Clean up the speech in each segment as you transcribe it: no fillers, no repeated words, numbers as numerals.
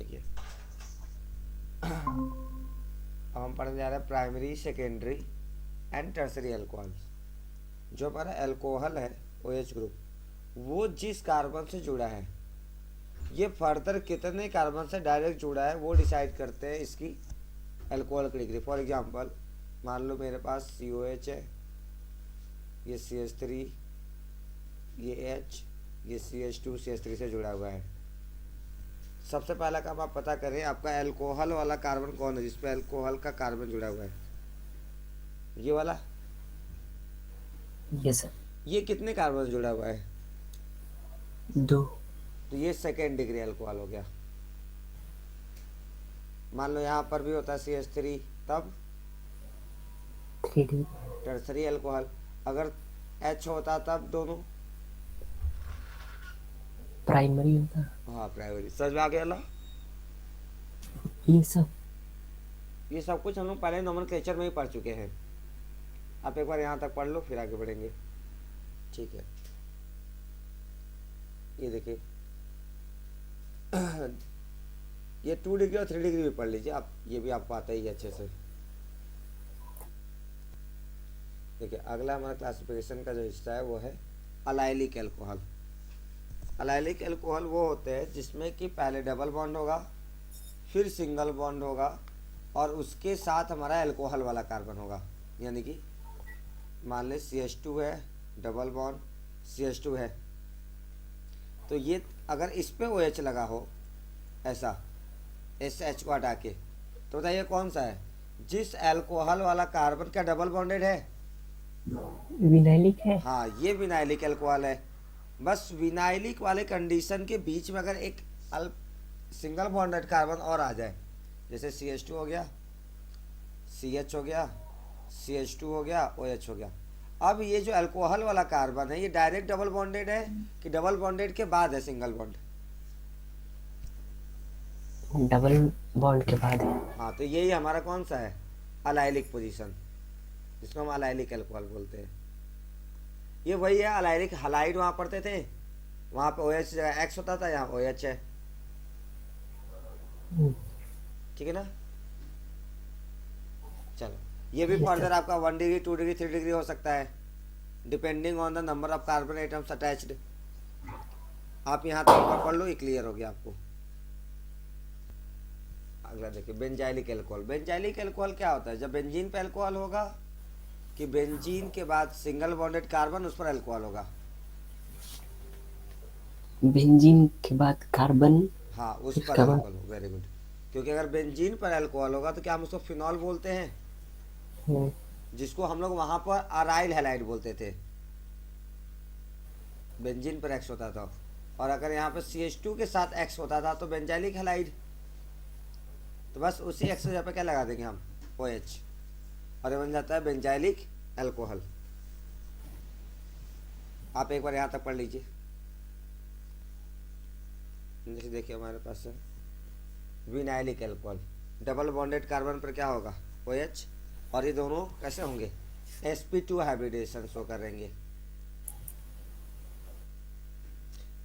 देखिए अब हम पढ़ने जा रहे हैं primary secondary and tertiary alcohols. जो हमारा अल्कोहल है OH ग्रुप, वो जिस कार्बन से जुड़ा है, ये फर्दर कितने कार्बन से डायरेक्ट जुड़ा है वो डिसाइड करते हैं इसकी अल्कोहल की डिग्री। फॉर एग्जांपल मान लो मेरे पास COH है, ये CH3, ये H, ये CH2 CH3 से जुड़ा हुआ है। सबसे पहला काम आप पता करें आपका अल्कोहल वाला कार्बन कौन है जिसपे अल्कोहल का कार्बन जुड़ा हुआ है। ये वाला, यस सर। ये कितने कार्बन से जुड़ा हुआ है? 2। तो ये सेकेंड डिग्री अल्कोहल हो गया। मान लो यहाँ पर भी होता है CH3, तब 3D। Tertiary alcohol. अगर H होता तब दोनों प्राइमरी होता। हाँ प्राइमरी। समझ में आ गया ना? ये सब ये सब कुछ हम लोग पहले नोमेनक्लेचर में ही पढ़ चुके हैं। आप एक बार यहाँ तक पढ़ लो फिर आगे बढ़ेंगे। ठीक है, ये देखिए ये 2 डिग्री और 3 डिग्री भी पढ़ लीजिए आप, ये भी आपको आता ही है अच्छे से। देखिए अगला हमारा क्लासिफिकेशन का जो हिस्सा है वो है अलाइलिक अल्कोहल। अलाइलिक अल्कोहल वो होते हैं जिसमें कि पहले डबल बॉन्ड होगा, फिर सिंगल बॉन्ड होगा, और उसके साथ हमारा अल्कोहल वाला कार्बन होगा। यानी कि मान लें CH2 है, डबल बॉन्ड CH2 है, तो ये अगर इस पे OH लगा हो ऐसा, SH को हटा के, तो बताइए कौन सा है? जिस अल्कोहल वाला कार्बन का डबल बॉन्डेड है, विनाइलिक है। हाँ ये विनाइलिक अल्कोहल है। बस विनाइलिक वाले कंडीशन के बीच में अगर एक सिंगल बॉन्डेड कार्बन और आ जाए, जैसे CH2 हो गया, CH हो गया, CH2 हो गया, OH हो गया। अब ये जो अल्कोहल वाला कार्बन है ये डायरेक्ट डबल बॉन्डेड है कि डबल बॉन्डेड के बाद है सिंगल बॉन्ड? डबल बॉन्ड के बाद है। हाँ तो यही हमारा कौन सा है? अलाइलिक पोजीशन, जिसको हम अलाइलिक अल्कोहल बोलते हैं। ये वही है अलाइलिक हलाइड, वहाँ पढ़ते थे, वहाँ पे OH जगह X होता था, यहाँ OH है। ठीक है ना? चलो ये भी फर्दर आपका 1 डिग्री 2 डिग्री 3 डिग्री हो सकता है, depending on the number of carbon atoms attached. आप यहाँ तक पढ़ लो, ये क्लियर हो गया आपको। अगला देखिए बेंजाइलिक अल्कोहल। बेंजाइलिक अल्कोहल क्या होता है? जब बेंजीन पे अल्कोहल होगा कि बेंजीन के बाद सिंगल बॉन्डेड कार्बन उस पर अल्कोहल होगा। बेंजीन के बाद कार्बन, हाँ उस फिर पर कार्बन। अल्कोहल हो, वेरी गुड। क्योंकि अगर बेंजीन पर अल्कोहल होगा तो क्या हम उसको फिनॉल बोलते हैं, जिसको हम लोग वहां पर अराइल हैलाइड बोलते थे। बेंजीन पर X होता था, और अगर यहाँ पर CH2 के साथ X होता था तो बेंजाइलिक हैलाइड। तो बस उसी X जगह पे क्या लगा देंगे हम? OH, और ये बन जाता है बेंजाइलिक अल्कोहल। आप एक बार यहाँ तक पढ़ लीजिए। जैसे देखिए हमारे पास है vinylic alcohol, double bonded carbon पर क्या होगा? OH, और ये दोनों कैसे होंगे? sp2 हाइब्रिडेशन शो करेंगे।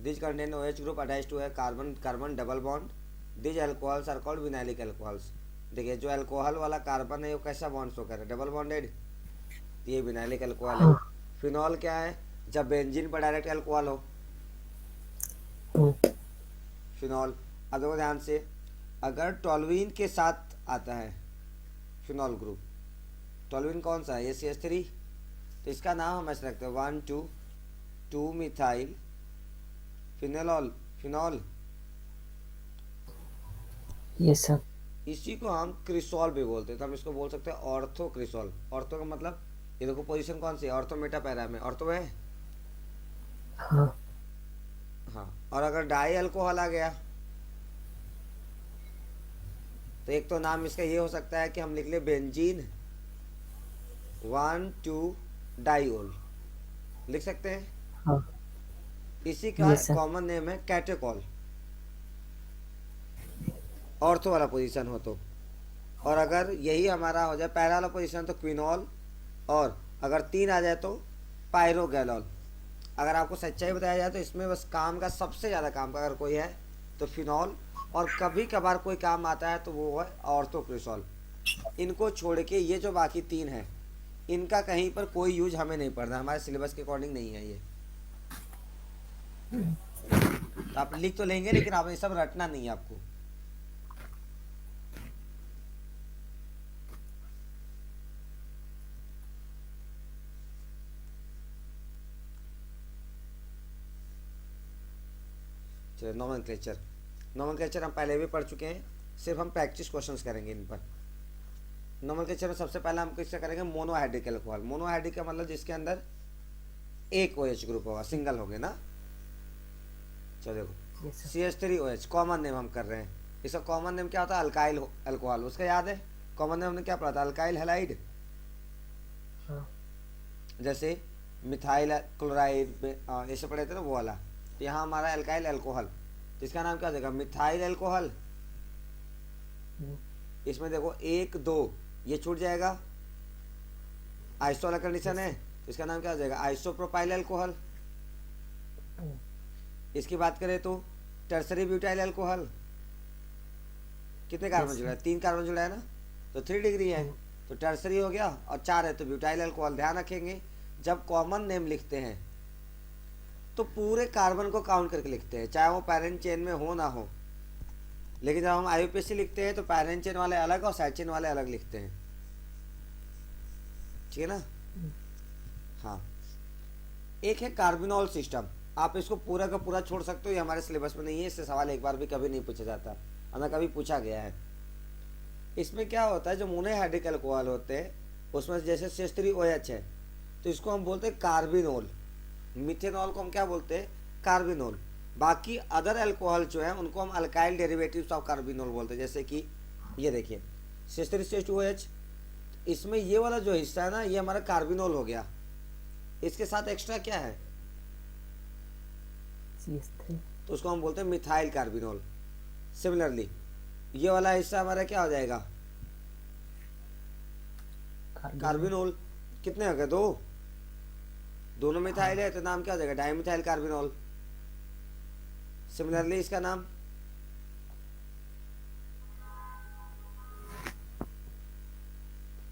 This contain OH group attach to है carbon carbon double bond. This alcohols are called vinylic alcohols. देखिए जो अल्कोहल वाला कार्बन है वो कैसा बॉन्ड शो कर रहा है? डबल बॉन्डेड, ये विनाइलिक अल्कोहल है। फिनॉल क्या है? जब बेंजीन पर डायरेक्ट अल्कोहल हो, फिनॉल। अब देखो ध्यान से, अगर टोल्यूइन के साथ आता है फिनॉल ग्रुप, टोल्यूइन कौन सा है? ये CH3, तो इसका नाम हम ऐसे रखते हैं 1,2,2 मिथाइल फिनोल, फिनॉल। ये सब इसी को हम क्रिसॉल भी बोलते हैं, तो हम इसको बोल सकते हैं ऑर्थो क्रिसॉल। ऑर्थो का मतलब, ये देखो पोजीशन कौन सी है? ऑर्थो मेटा पैरा में ऑर्थो है। हाँ। हाँ, और अगर डाई अल्कोहल आ गया तो एक तो नाम इसका ये हो सकता है कि हम लिख ले बेंजीन 1,2 डाइओल, लिख सकते हैं। हाँ। इसी का ये सब कॉमन नेम है कैटेकॉल, ऑर्थो वाला पोजीशन हो तो। और अगर यही हमारा हो जाए पैरा वाला पोजीशन तो क्विनॉल, और अगर 3 आ जाए तो पायरोगैलॉल। अगर आपको सच्चाई बताया जाए तो इसमें बस काम का सबसे ज़्यादा काम का अगर कोई है तो फिनॉल और कभी कभार कोई काम आता है तो वो है ऑर्थोक्रिसॉल। इनको छोड़ के ये जो बाकी तीन हैं, इनका कहीं पर कोई यूज हमें नहीं पड़ना, हमारे सिलेबस के अकॉर्डिंग नहीं है ये। तो आप लिख तो लेंगे लेकिन आप ये सब रटना नहीं है आपको। चलिए नोमेनक्लेचर, नोमेनक्लेचर हम पहले भी पढ़ चुके हैं, सिर्फ हम प्रैक्टिस क्वेश्चंस करेंगे इन पर। नोमेनक्लेचर में सबसे पहले हम किसका करेंगे, मोनोहाइड्रिक अल्कोहल। मोनोहाइड्रिक का मतलब जिसके अंदर एक OH ग्रुप होगा, सिंगल हो गए ना। चलो देखो yes sir. CH3OH common name हम कर रहे हैं। इसका कॉमन नेम क्या होता है, अल्काइल अल्कोहल। उसका याद है कॉमन नेम हमने क्या पढ़ा था, अल्काइल हैलाइड। हाँ जैसे मिथाइल क्लोराइड ऐसे पढ़े थे ना वो वाला। तो यहाँ हमारा अल्काइल अल्कोहल, इसका नाम क्या हो जाएगा, मिथाइल अल्कोहल। इसमें देखो 1 2 ये छूट जाएगा, आइसो वाला कंडीशन है, तो इसका नाम क्या हो जाएगा, आइसोप्रोपाइल अल्कोहल। इसकी बात करें तो टर्सरी ब्यूटाइल अल्कोहल, कितने कार्बन जुड़ा है, 3 कार्बन जुड़ा है ना, तो 3 डिग्री है, तो टर्सरी हो गया, और 4 है तो ब्यूटाइल अल्कोहल। ध्यान रखेंगे जब कॉमन नेम लिखते हैं तो पूरे कार्बन को काउंट करके लिखते हैं, चाहे वो पैरेंट चेन में हो ना हो। लेकिन जब हम IUPAC लिखते हैं तो पैरेंट चेन वाले अलग और साइड चेन वाले अलग लिखते हैं, ठीक है ना। हाँ, एक है कार्बिनॉल सिस्टम, आप इसको पूरा का पूरा छोड़ सकते हो, ये हमारे सिलेबस में नहीं है, इससे सवाल एक बार भी कभी नहीं पूछा जाता, ना कभी पूछा गया है। इसमें क्या होता है, जो मोनोहाइड्रिक अल्कोहल होते हैं उसमें जैसे CH3OH है तो इसको हम बोलते हैं कार्बिनोल। मिथेनॉल को हम क्या बोलते हैं, कार्बिनोल। बाकी अदर अल्कोहल जो है उनको हम अल्काइल डेरिवेटिव्स ऑफ कार्बिनोल बोलते हैं। जैसे कि ये देखिए CH3CH2OH, इसमें ये वाला जो हिस्सा है ना ये हमारा कार्बिनोल हो गया, इसके साथ एक्स्ट्रा क्या है, CH3 तो उसको हम बोलते हैं मिथाइल कार्बिनोल। सिमिलरली ये वाला हिस्सा हमारा क्या हो जाएगा, कार्बिनोल। कितने हो गए, 2, दोनों मिथाइल है तो नाम क्या हो जाएगा, डाइमिथाइल कार्बिनोल। सिमिलरली इसका नाम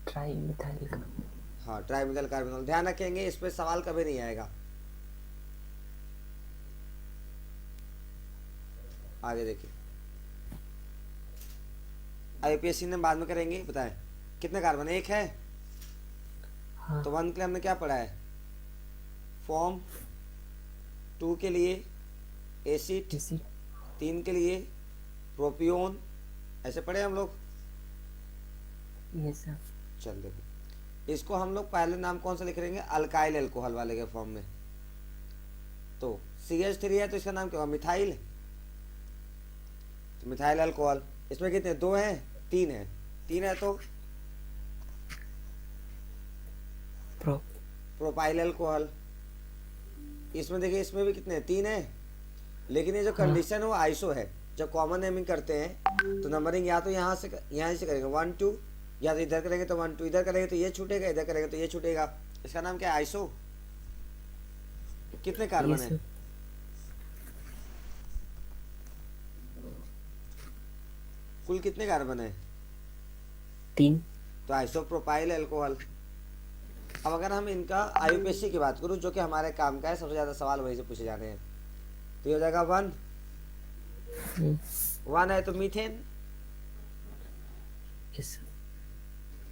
ट्राइमिथाइल। हाँ ट्राइमिथाइल कार्बिनोल। ध्यान रखेंगे इस पे सवाल कभी नहीं आएगा। आगे देखिए, IUPAC ने बाद में करेंगे, बताएं कितने कार्बन, 1 है। हाँ तो 1 के लिए हमने क्या पढ़ा है, फॉर्म, 2 के लिए एसिड, एसिड 3 के लिए प्रोपियोन, ऐसे पढ़े हम लोग। Yes sir. चल देखो इसको हम लोग पहले नाम कौन सा लिख रहेंगे, अल्काइल अल्कोहल वाले के फॉर्म में। तो CH3 है तो इसका नाम क्या होगा, मिथाइल, तो मिथाइल अल्कोहल। इसमें कितने, 2 हैं, 3 है, 3 है तो प्रो प्रोपाइल अल्कोहल। इसमें देखिए इसमें भी कितने, 3 है, लेकिन ये जो कंडीशन है वो आइसो है। जब कॉमन नेमिंग करते हैं तो नंबरिंग या तो यहाँ से करेंगे 1 2, या तो इधर करेंगे तो 1 2, इधर करेंगे तो ये छूटेगा, इधर करेंगे तो ये छूटेगा। इसका नाम क्या है, आइसो। कितने कार्बन यस है, सर। कुल कितने कार्बन है, 3। तो आइसोप्रोपाइल अल्कोहल। अब अगर हम इनका IUPAC की बात करूँ जो कि हमारे काम का है, सबसे ज़्यादा सवाल वही से पूछे जाने हैं, तो ये हो जाएगा 1 1 है तो मीथेन, यस सर।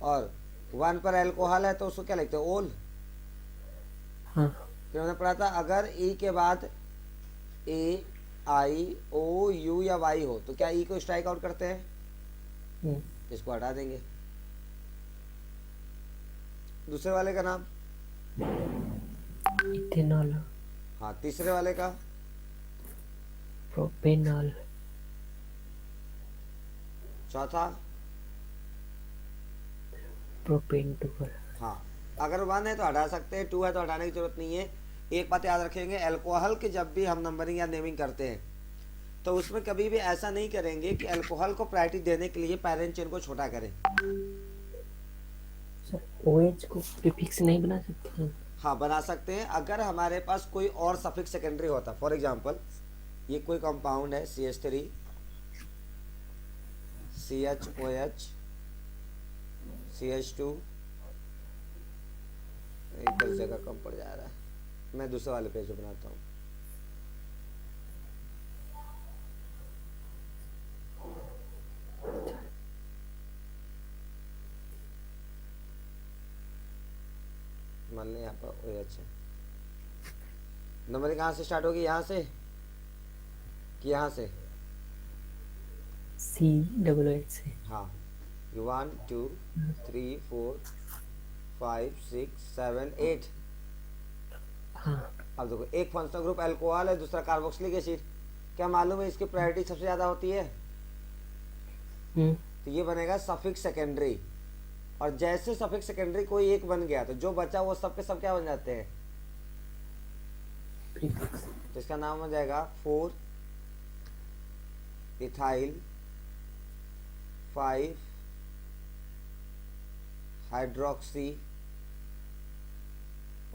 और 1 पर अल्कोहल है तो उसको क्या लिखते हैं, ओल। हाँ फिर हमने पढ़ा था अगर E के बाद AIOU या Y हो तो क्या E को स्ट्राइक आउट करते हैं, इसको हटा देंगे। दूसरे वाले का नाम, इथेनॉल। हाँ तीसरे वाले का, प्रोपेनॉल। चौथा, प्रोपेन 2। हाँ अगर 1 है तो हटा सकते हैं, 2 है तो हटाने की जरूरत नहीं है। एक बात याद रखेंगे, अल्कोहल के जब भी हम नंबरिंग या नेमिंग करते हैं तो उसमें कभी भी ऐसा नहीं करेंगे कि अल्कोहल को प्रायोरिटी देने के लिए पैरेंट चेन को छोटा करें। सर OH को प्रीफिक्स नहीं बना सकते हैं? हाँ बना सकते हैं, अगर हमारे पास कोई और सफिक्स सेकेंडरी होता। फॉर एग्जांपल ये कोई कंपाउंड है CH3, CHOH CH2, इधर जगह कम पड़ जा रहा है, मैं दूसरे वाले पेज पे बनाता हूँ। मान लें यहाँ पर OH है। नंबरिंग कहाँ से स्टार्ट होगी, यहाँ से कि यहाँ से? COH से। हाँ, 1 2 3 4 5 6 7 8। हाँ। अब देखो, एक फंक्शनल ग्रुप अल्कोहल है, दूसरा कार्बोक्सिलिक एसिड। क्या मालूम है इसकी प्रायोरिटी सबसे ज़्यादा होती है? तो ये बनेगा सफिक्स सेकेंडरी, और जैसे सफिक्स सेकेंडरी कोई एक बन गया तो जो बचा वो सब के सब क्या बन जाते हैं? प्रीफिक्स। तो इसका नाम हो जाएगा 4 ethyl 5 hydroxy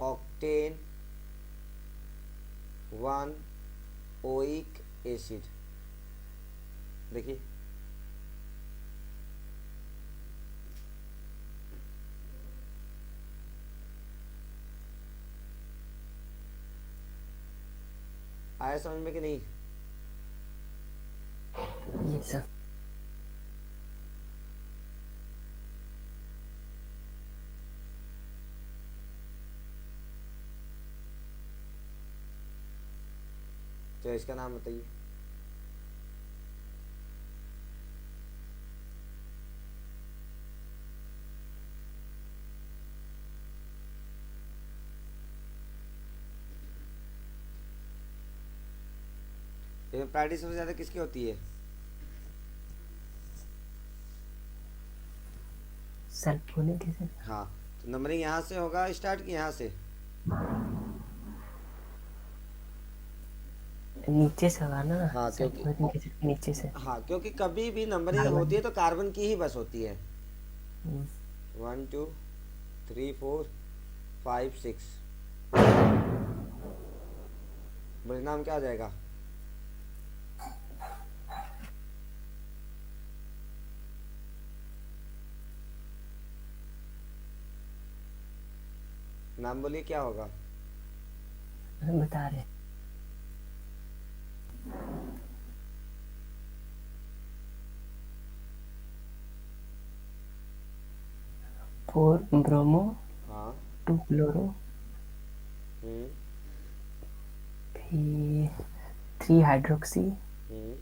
octane 1 oic acid. देखिए, आया समझ में कि नहीं? ये सब तो इसका नाम बताइए। ये प्रायोरिटी सबसे ज़्यादा किसकी होती है? Sulphonic acid. हाँ, तो नंबरिंग यहाँ से होगा स्टार्ट, कि यहाँ से? नीचे से होगा ना। हाँ, क्योंकि सल्फोनिक एसिड के नीचे से। हाँ, क्योंकि कभी भी नंबरिंग कार्बन। होती है तो कार्बन की ही बस होती है। हम्म, 1 2 3 4 5 6। परिणाम क्या हो जाएगा? नाम बोलिए, क्या होगा? हम बता रहे हैं। फोर ब्रोमो हाँ। 2 क्लोरो हम्म फिर 3 हाइड्रोक्सी हम्म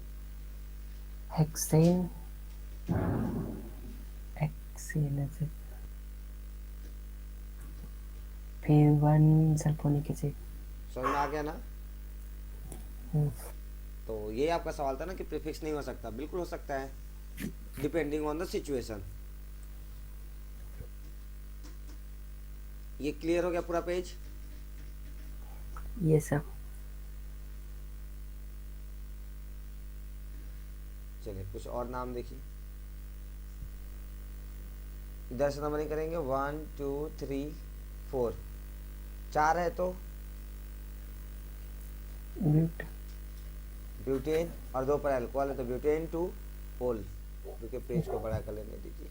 हेक्सेन हेक्सेन एसिड फिर 1 सल्फोनिक एसिड। समझ में आ गया ना? तो ये आपका सवाल था ना कि प्रीफिक्स नहीं हो सकता। बिल्कुल हो सकता है, डिपेंडिंग ऑन द सिचुएशन। ये क्लियर हो गया पूरा पेज? ये सब चलिए कुछ और नाम देखिए। इधर से नंबरिंग करेंगे 1 2 3 4। 4 है तो ब्यूट ब्यूटेन, और 2 पर अल्कोहल है तो ब्यूटेन 2 ओल। देखिए पेज को बड़ा कर लेने दीजिए।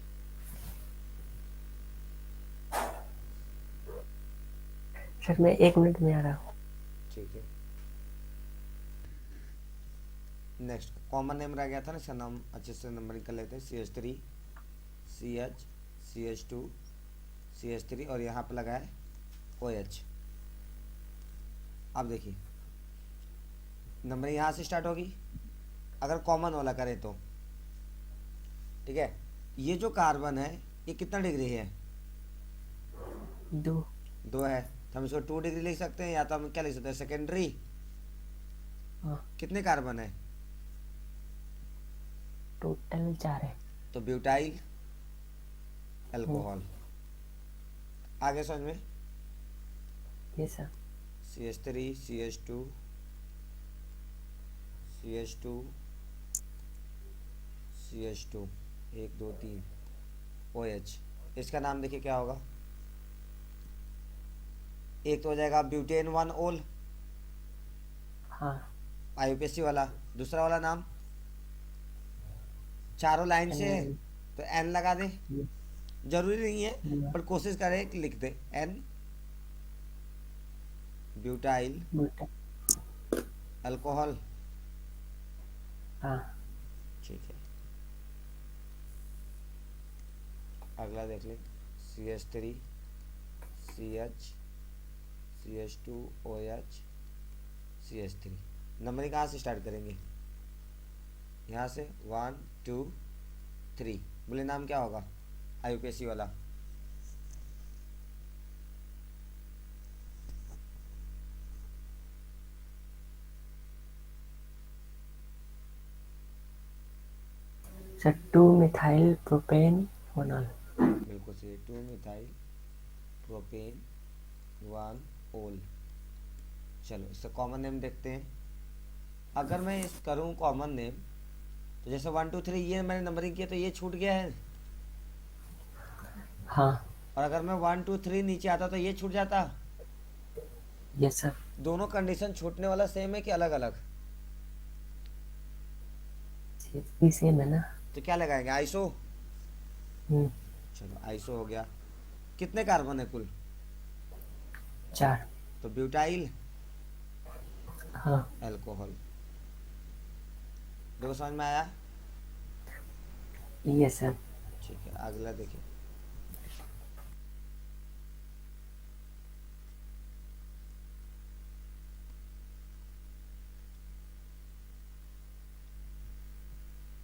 सर मैं 1 मिनट में आ रहा हूँ। ठीक है। नेक्स्ट कॉमन नेम रह गया था ना, इसका नाम अच्छे से नंबरिंग कर लेते हैं। CH3 CH CH2 CH3 और यहाँ पे लगा है OH। अब देखिए, नंबरिंग यहाँ से स्टार्ट होगी अगर कॉमन वाला करे तो। ठीक है, ये जो कार्बन है ये कितना डिग्री है? 2। है, तो हम इसको 2 डिग्री लिख सकते हैं, या तो हम क्या लिख सकते हैं, सेकेंडरी। हाँ, कितने कार्बन है? टोटल 4 है। तो ब्यूटाइल अल्कोहल। आगे समझ में? ये सब CH3 CH2 CH2 CH2 1 2 3 OH। इसका नाम देखिए क्या होगा। एक तो हो जाएगा ब्यूटेन 1 ओल, हाँ। IUPAC वाला। दूसरा वाला नाम चारों लाइन से है, N, तो एन लगा दे। yes, जरूरी नहीं है, yeah, पर कोशिश करें कि लिख दे एन। Butyl butyl, alcohol. हाँ, ठीक है, अगला देख ले। CH3 CH CH2OH CH3। Numbering कहाँ से स्टार्ट करेंगे? यहाँ से 1 2 3। बोले नाम क्या होगा IUPAC वाला? Sir 2 methyl propane phenol. बिल्कुल सही, 2 मिथाइल प्रोपेन 1 ओल। चलो इससे कॉमन नेम देखते हैं। अगर मैं इस करूँ कॉमन नेम, तो जैसे 1 2 3 ये मैंने नंबरिंग किया तो ये छूट गया है। हाँ, और अगर मैं 1 2 3 नीचे आता तो ये छूट जाता। यस सर, दोनों कंडीशन छूटने वाला सेम है कि अलग अलग? भी सेम है ना। तो क्या लगाएंगे? आइसो। हम्म, चलो आइसो हो गया। कितने कार्बन है कुल? 4, तो ब्यूटाइल हाँ, अल्कोहल। देखो समझ में आया? Yes sir. ठीक है, अगला देखिए।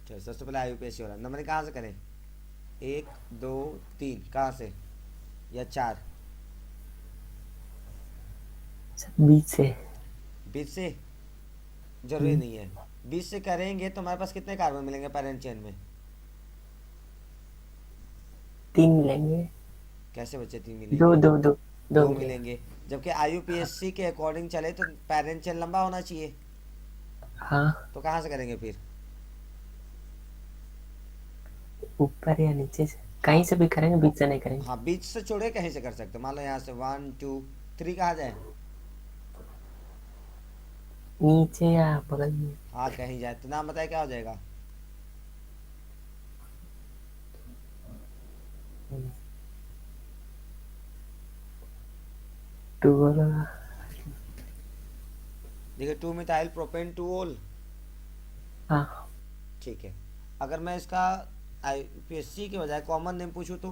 चलो सबसे पहले IUPAC हो रहा है। नंबर कहाँ से करें? 1 2 3 कहाँ से, या 4? सर 20 से। 20 से? जरूरी हम्म, नहीं है। 20 से करेंगे तो हमारे पास कितने कार्बन मिलेंगे पैरेंट चेन में? 3 मिलेंगे। कैसे बच्चे 3 दो मिलेंगे? दो दो दो 2 मिलेंगे। मिलेंगे। जबकि IUPAC के अकॉर्डिंग चले तो पैरेंट चेन लंबा होना चाहिए। हाँ, तो कहाँ से करेंगे फिर? ऊपर या नीचे से हाँ कहीं से भी करेंगे, बीच से नहीं करेंगे। हाँ, बीच से छोड़े कहीं से कर सकते, मान लो यहाँ से 1 2 3 कहाँ जाए? नीचे या बगल में। हाँ कहीं जाए, तो नाम बताए क्या हो जाएगा? टू होगा। देखिए 2 मिथाइल प्रोपेन 2 ओल। हाँ, ठीक है, अगर मैं इसका IUPAC के बजाय कॉमन नेम पूछूं तो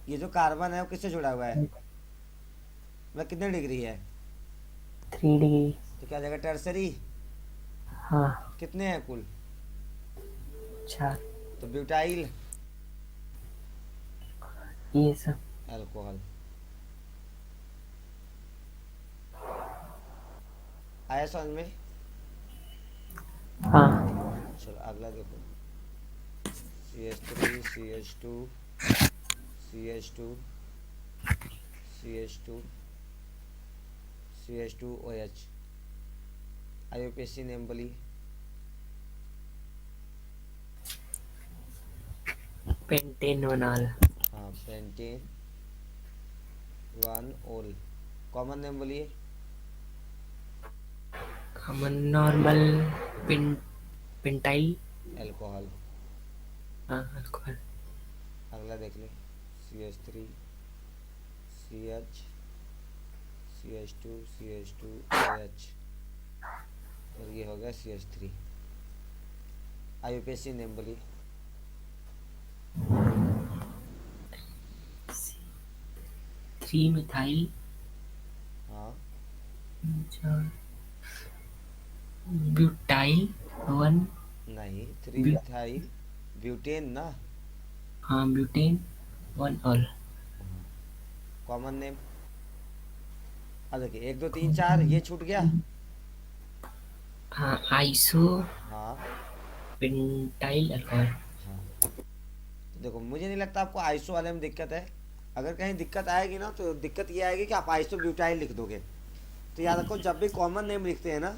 ये जो कार्बन है वो किससे जुड़ा हुआ है, मतलब कितने डिग्री है? 3 डिग्री। तो क्या जाएगा? टर्सरी। हाँ, कितने हैं कुल? 4, तो ब्यूटाइल ये सब। अल्कोहल। आया समझ में? हाँ, चलो अगला देखो। CH3 CH2 CH2 CH2 CH2OH। IUPAC name बोलिए। पेंटेनोनॉल। हाँ, पेंटेन 1 ओल। कॉमन नेम बोलिए। Common normal. Pen pentyl. Alcohol. हाँ, अल्कोहल। अगला देख ले। CH3 CH CH2 CH2OH। और ये हो गया CH3। IUPAC नेम बोलिए। 3 मिथाइल। हाँ, ब्यूटाइल 1। नहीं 3 मिथाइल ब्यूटेन ना। हाँ, ब्यूटेन 1 ऑल। Common name. अब देखिए 1 2 3 4 ये छूट गया। हाँ, आइसो हाँ पेंटाइल अल्कोहल। हाँ, तो देखो मुझे नहीं लगता आपको आइसो वाले में दिक्कत है। अगर कहीं दिक्कत आएगी ना तो दिक्कत ये आएगी कि आप आइसो ब्यूटाइल लिख दोगे। तो याद रखो जब भी कॉमन नेम लिखते हैं ना,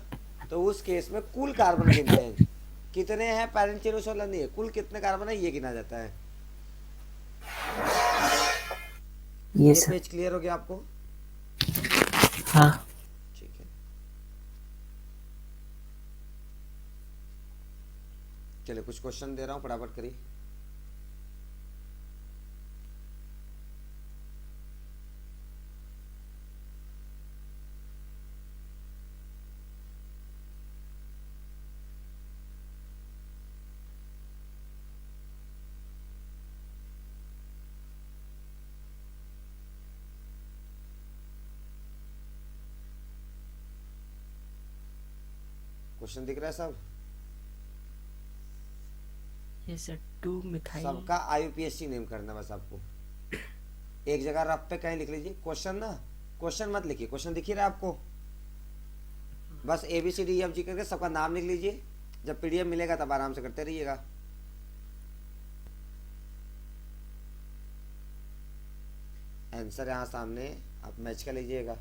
तो उस केस में कुल कार्बन गिनते हैं। कितने हैं पैरेंट चेन उस वाला नहीं है, कुल कितने कार्बन है ये गिना जाता है। ये ये सब। पेज क्लियर हो गया आपको? हाँ, ठीक है, चलिए कुछ क्वेश्चन दे रहा हूँ, फटाफट करिए। क्वेश्चन दिख रहा है सब? ये सर 2 मिथाइल सबका IUPAC नेम करना बस आपको। एक जगह रफ पे कहीं लिख लीजिए क्वेश्चन ना, क्वेश्चन मत लिखिए, क्वेश्चन दिख ही रहा है आपको। बस ABCDEFG करके सबका नाम लिख लीजिए, जब PDF मिलेगा तब आराम से करते रहिएगा। आंसर यहाँ सामने आप मैच कर लीजिएगा।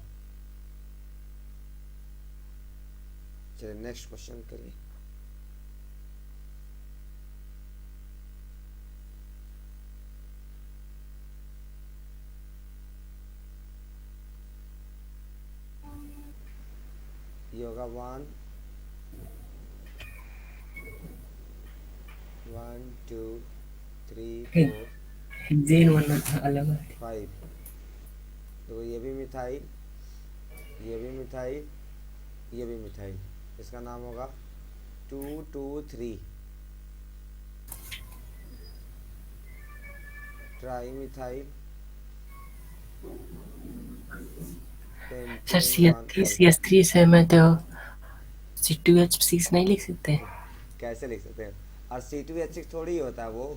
चलिए नेक्स्ट क्वेश्चन करिए। ये होगा 1 1 2 3 4 हेक्सेन वाला अलग है। 5। तो ये भी मिथाइल, ये भी मिथाइल, ये भी मिथाइल। इसका नाम होगा 2 2 3 tri methyl sir pentane 1 CH3 CH3 से मैं तो C2H6 नहीं लिख सकते? कैसे लिख सकते हैं? और C2H6 थोड़ी होता है वो,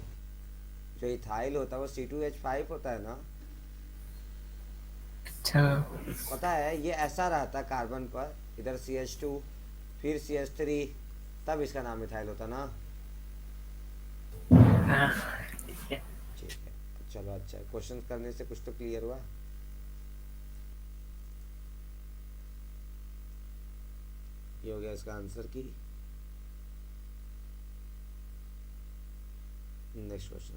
जो इथाइल होता है वो C2H5 होता है ना। अच्छा पता है ये ऐसा रहता है कार्बन पर, इधर CH2 फिर CH3, तब इसका नाम मिथाइल होता ना। हाँ ठीक है। ठीक है चलो, अच्छा क्वेश्चन करने से कुछ तो क्लियर हुआ। ये हो गया इसका आंसर की। Next question.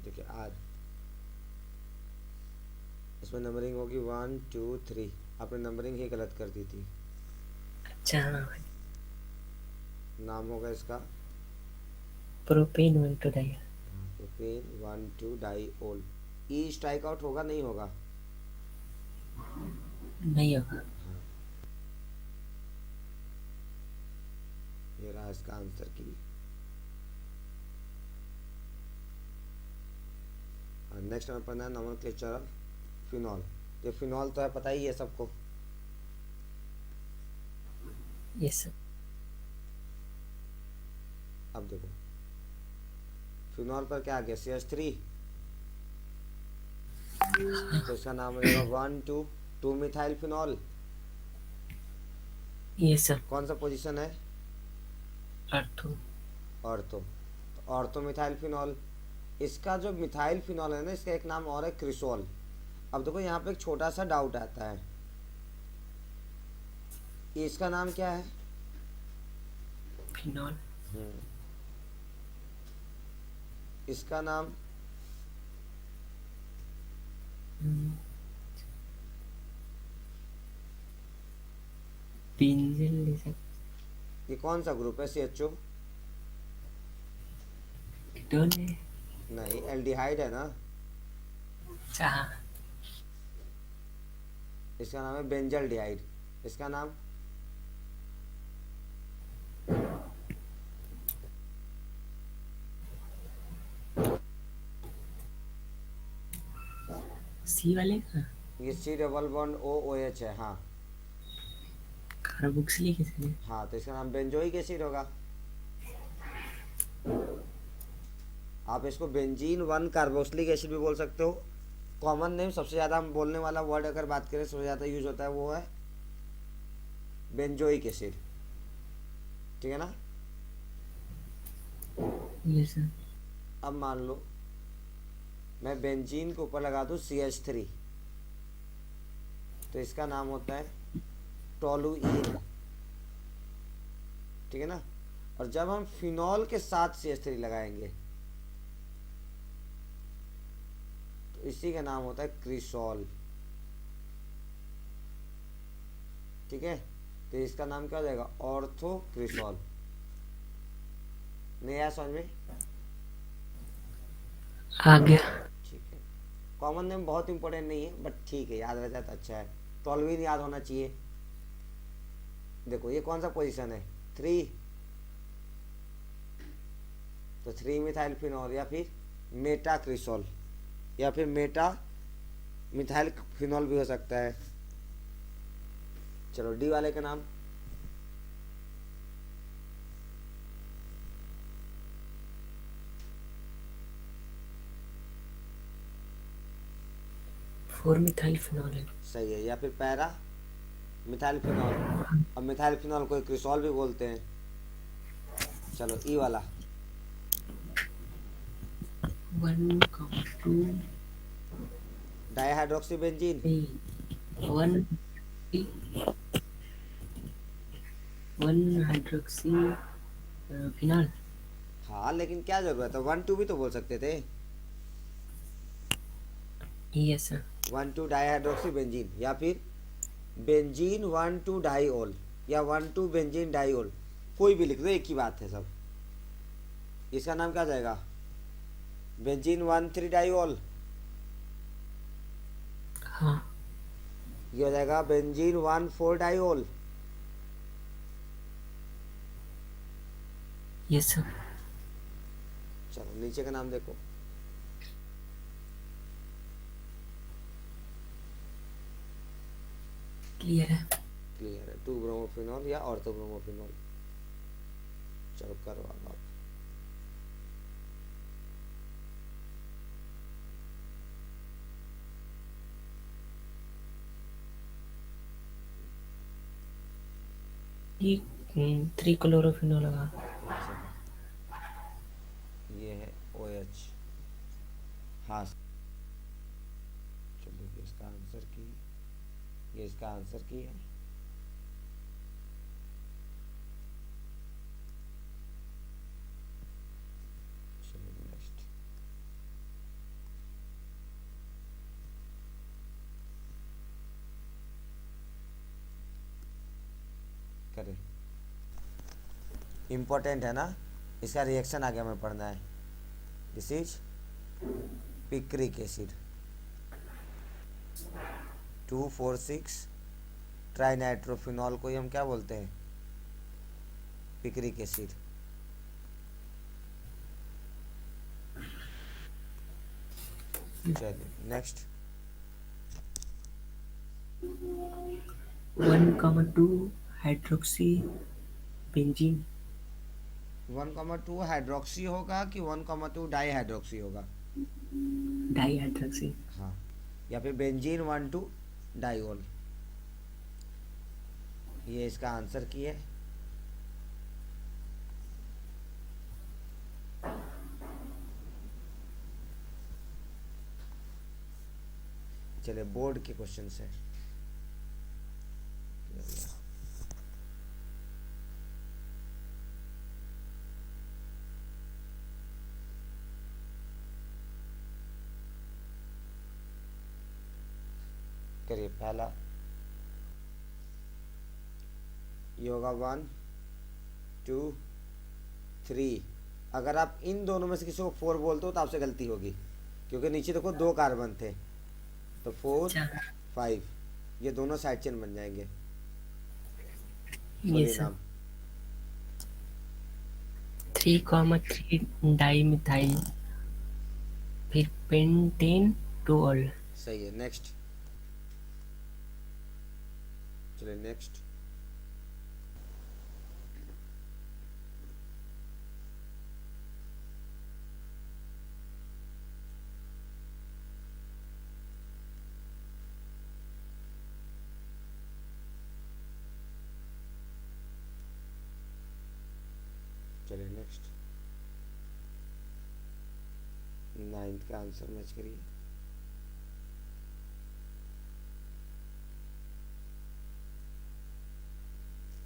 देखिए आज इसमें नंबरिंग होगी 1 2 3। आपने नंबरिंग ही गलत कर दी थी। अच्छा नाम होगा इसका propane 1 2 di. Propane 1 2 diol. E strike out होगा नहीं होगा? नहीं होगा। ये रहा इसका आंसर की। नेक्स्ट हमें पढ़ना है नोमेनक्लेचर ऑफ फिनॉल। ये फिनॉल तो है, पता ही है सबको। Yes sir. अब देखो फिनॉल पर क्या आ गया, CH3, तो इसका नाम हो जाएगा 1 2 2 मिथाइल फिनॉल। Yes sir. कौन सा पोजीशन है? अर्थो। ऑर्थो। Ortho methyl phenol. इसका जो मिथाइल फिनॉल है ना, इसका एक नाम और है क्रिसोल। अब देखो यहाँ पे एक छोटा सा डाउट आता है, इसका नाम क्या है? फिनॉल। इसका नाम बेंजीन ले सकते। ये कौन सा ग्रुप है? CHO कीटोन है। नहीं, एल्डिहाइड है ना। अच्छा हाँ। इसका नाम है बेंजल्डिहाइड। इसका नाम सी वाले का ये C डबल बॉन्ड OOH है। हाँ कार्बोक्सिलिक एसिड। हाँ, तो इसका नाम बेंजोइक एसिड होगा। आप इसको बेंजीन 1 कार्बोक्सिलिक एसिड भी बोल सकते हो। कॉमन नेम सबसे ज़्यादा हम बोलने वाला वर्ड अगर बात करें सबसे ज़्यादा यूज होता है वो है बेंजोइक एसिड। ठीक है ना। Yes sir. अब मान लो मैं बेंजीन के ऊपर लगा दूँ CH3, तो इसका नाम होता है टोलुईन। ठीक है ना। और जब हम फिनॉल के साथ CH3 लगाएंगे तो इसी का नाम होता है क्रिसॉल। ठीक है, तो इसका नाम क्या हो जाएगा, ऑर्थो क्रिसॉल। नहीं आया समझ में? आ गया। ठीक है, कॉमन नेम बहुत इंपॉर्टेंट नहीं है बट ठीक है, याद रह जाता अच्छा है। टॉलविन याद होना चाहिए। देखो ये कौन सा पोजीशन है, 3, तो 3 मिथाइल फिनॉल या फिर मेटा क्रिसॉल या फिर मेटा मिथाइल फिनॉल भी हो सकता है। चलो डी वाले का नाम, फोर मिथाइल फिनॉल है। सही है, या फिर पैरा मिथाइल फिनॉल। अब मिथाइल फिनॉल को क्रिसॉल भी बोलते हैं। चलो ई वाला, 1,2 डाईहाइड्रोक्सी बेंजीन। 1 1 hydroxy phenol. हाँ लेकिन क्या जरूरत है, 1 2 भी तो बोल सकते थे। Yes sir. 1 2 डाईहाइड्रोक्सी बेंजीन या फिर बेंजीन 1 2 डाईओल या 1 2 बेंजीन डाईओल, कोई भी लिख दो, एक ही बात है सब। इसका नाम क्या जाएगा, बेंजीन 1 3 डाईओल। हाँ। ये हो जाएगा बेंजीन 1 4 डाईओल। Yes sir. चलो नीचे का नाम देखो, क्लियर है। क्लियर है, 2 ब्रोमोफिनॉल या ऑर्थो ब्रोमोफिनॉल। चलो करवा लो आप। ये 3 क्लोरोफिनॉल लगा। ये है OH। हाँ चलो ये इसका आंसर की, ये इसका आंसर की है। चलो नेक्स्ट, करें, इम्पोर्टेंट है ना, इसका रिएक्शन आगे हमें पढ़ना है। This is picric acid 2,4,6 trinitrophenol को ही हम क्या बोलते हैं, पिक्रिक एसिड। चलिए नेक्स्ट, 1,2 हाइड्रोक्सी बेंजीन। 1,2 हाइड्रोक्सी होगा कि 1,2 डाई हाइड्रोक्सी होगा। Di hydroxy. हाँ, या फिर बेंजीन 1 2 डाईओल, ये इसका आंसर की है। चलिए बोर्ड के क्वेश्चन से, करिए पहला, ये होगा 1 2 3। अगर आप इन दोनों में से किसी को 4 बोलते हो तो आपसे गलती होगी, क्योंकि नीचे देखो 2 कार्बन थे, तो 4 5 ये दोनों साइड चेन बन जाएंगे। ये बोलिए सब नाम। 3,3 डाई मिथाइल, फिर पेंटेन टोल। सही है, नेक्स्ट। चलिए नेक्स्ट, चलिए नेक्स्ट, 9th का आंसर मैच करिए।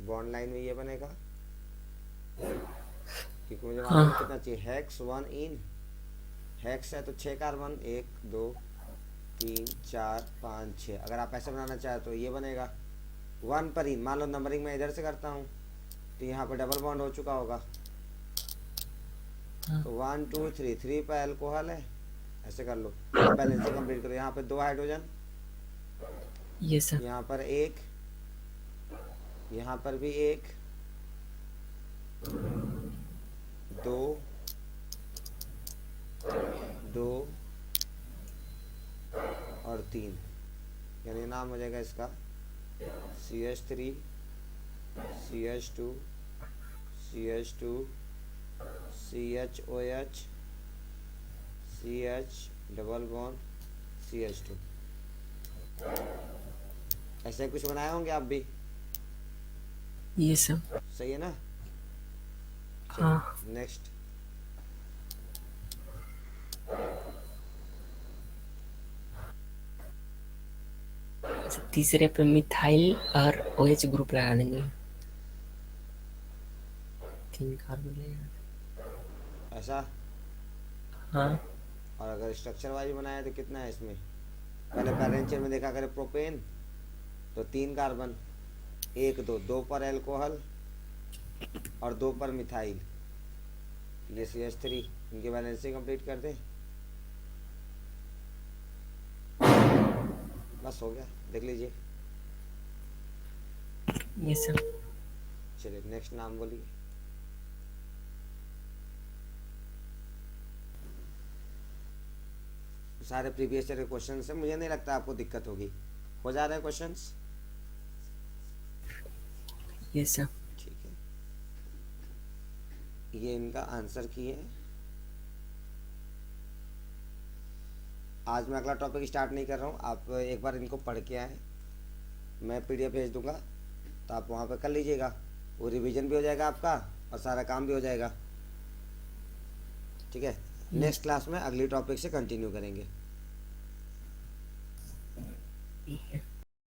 बॉन्ड लाइन में ये बनेगा क्योंकि मुझे मालूम है हाँ कितना चाहिए। हेक्स वन इन, हेक्स है तो 6 कार्बन, 1 2 3 4 5 6। अगर आप ऐसे बनाना चाहें तो ये बनेगा। वन पर इन, मान लो नंबरिंग मैं इधर से करता हूँ तो यहाँ पर डबल बॉन्ड हो चुका होगा। हाँ तो 1 2 3, 3 पर एल्कोहल है, ऐसे कर लो। अब बैलेंसिंग कंप्लीट करो। यहाँ पे 2 हाइड्रोजन, ये सब। यहाँ पर एक, यहाँ पर भी एक, दो, दो और 3, यानी नाम हो जाएगा इसका CH3, CH2, CH2, CHOH, CH double bond, CH2। ऐसे कुछ बनाए होंगे आप भी, ये सब। सही है ना? हाँ। चलिए नेक्स्ट। अच्छा, तीसरे पे मिथाइल और OH ग्रुप लगा देंगे। 3 कार्बन लगेगा। ऐसा। हाँ और अगर स्ट्रक्चर वाइज बनाया तो कितना है इसमें? पहले बैलेंसर में देखा करें प्रोपेन, तो 3 कार्बन, 1 2 पर एल्कोहल और 2 पर मिथाइल, ये CH3। इनकी बैलेंसिंग कंप्लीट कर दें, बस हो गया, देख लीजिए। ये सब। चलिए नेक्स्ट नाम बोलिए। सारे प्रीवियस ईयर के क्वेश्चन से, मुझे नहीं लगता आपको दिक्कत होगी। हो जा रहे हैं क्वेश्चंस? ये सब। ठीक है, ये इनका आंसर की है। आज मैं अगला टॉपिक स्टार्ट नहीं कर रहा हूँ, आप एक बार इनको पढ़ के आए, मैं PDF भेज दूंगा तो आप वहाँ पे कर लीजिएगा। वो रिवीजन भी हो जाएगा आपका और सारा काम भी हो जाएगा। ठीक है, नेक्स्ट क्लास में अगली टॉपिक से कंटिन्यू करेंगे। ठीक है।